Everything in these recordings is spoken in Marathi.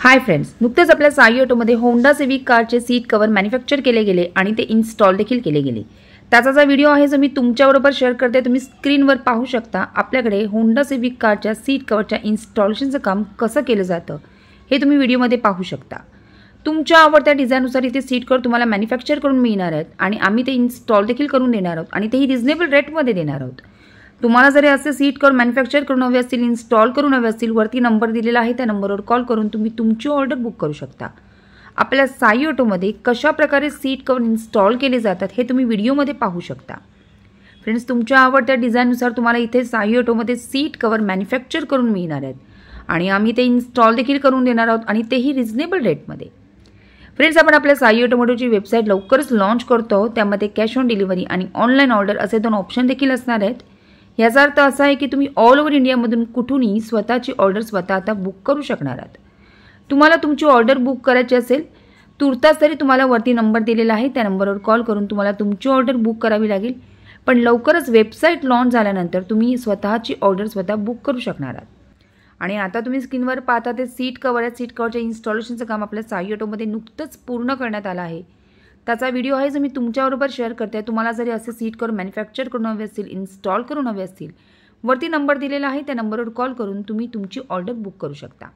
हाय फ्रेंड्स, नुकतेच आपल्या साई ऑटोमध्ये होंडा सिविक कारचे सीट कवर मॅन्युफॅक्चर केले गेले आणि ते इन्स्टॉल देखील केले गेले। त्याचा जो व्हिडिओ आहे जो मी तुमच्याबरोबर शेअर करते, तुम्ही स्क्रीनवर पाहू शकता। आपल्याकडे होंडा सिविक कारच्या सीट कवरच्या इन्स्टॉलेशनचं काम कसं केलं जातं हे तुम्ही व्हिडिओमध्ये पाहू शकता। तुमच्या आवडत्या डिझाईननुसार इथे सीट कवर तुम्हाला मॅन्युफॅक्चर करून मिळणार आहेत आणि आम्ही ते इन्स्टॉल देखील करून देणार आहोत आणि तेही रिजनेबल रेटमध्ये देणार आहोत। तुम्हाला जर असे सीट कवर मॅन्युफॅक्चर करून हवे असतील, इन्स्टॉल करून हवे असतील, वरती नंबर दिलेला आहे त्या नंबरवर कॉल करून तुम्ही तुमची ऑर्डर बुक करू शकता। आपल्या साई ऑटोमध्ये कशा प्रकारे सीट कवर इन्स्टॉल केले जातात हे तुम्ही व्हिडिओमध्ये पाहू शकता। फ्रेंड्स, तुमच्या आवडत्या डिझाईननुसार तुम्हाला इथे साई ऑटोमध्ये सीट कवर मॅन्युफॅक्चर करून मिळणार आहेत आणि आम्ही ते इन्स्टॉल देखील करून देणार आहोत आणि तेही रिजनेबल रेटमध्ये। फ्रेंड्स, आपण आपल्या साई ऑटोमोटिव्हची वेबसाईट लवकरच लॉन्च करतो आहोत। त्यामध्ये कॅश ऑन डिलिव्हरी आणि ऑनलाईन ऑर्डर असे दोन ऑप्शन देखील असणार आहेत। याचा अर्थ असा आहे की तुम्ही ऑल ओव्हर इंडियामधून कुठूनही स्वतःची ऑर्डर स्वतः आता बुक करू शकणार आहात। तुम्हाला तुमची ऑर्डर बुक करायची असेल तुर्तास तरी तुम्हाला वरती नंबर दिलेला आहे त्या नंबरवर कॉल करून तुम्हाला तुमची ऑर्डर बुक करावी लागेल। पण लवकरच वेबसाईट लॉन्च झाल्यानंतर तुम्ही स्वतःची ऑर्डर स्वतः बुक करू शकणार आहात। आणि आता तुम्ही स्क्रीनवर पाहता ते सीट कवर आहे। सीट कवरच्या इन्स्टॉलेशनचं काम आपल्या साई ऑटोमध्ये नुकतंच पूर्ण करण्यात आलं आहे। त्याचा व्हिडिओ आहे जो मी तुमच्याबरोबर शेअर करते। तुम्हाला जरी असे सीट कवर मॅन्युफॅक्चर करून हवे असतील, इन्स्टॉल करून हवे असतील, वरती नंबर दिलेला आहे त्या नंबरवर कॉल करून तुम्ही तुमची ऑर्डर बुक करू शकता।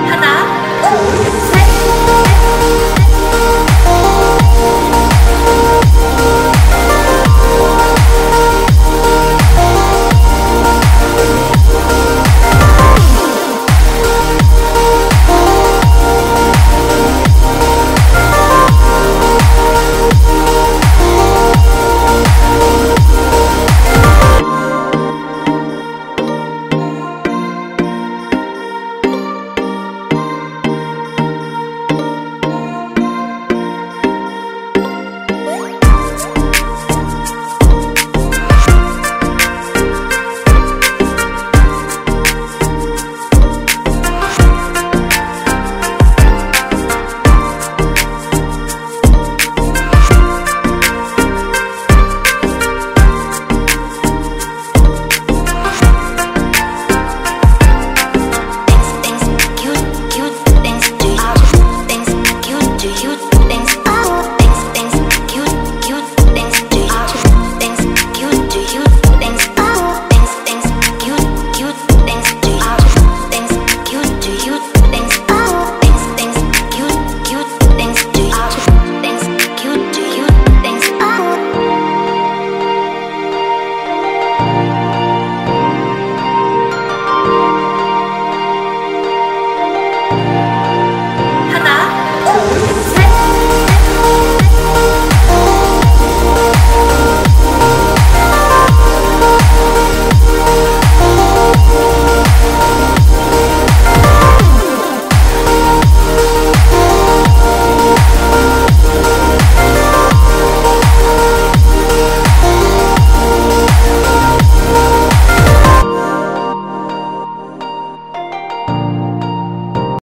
하나, 둘,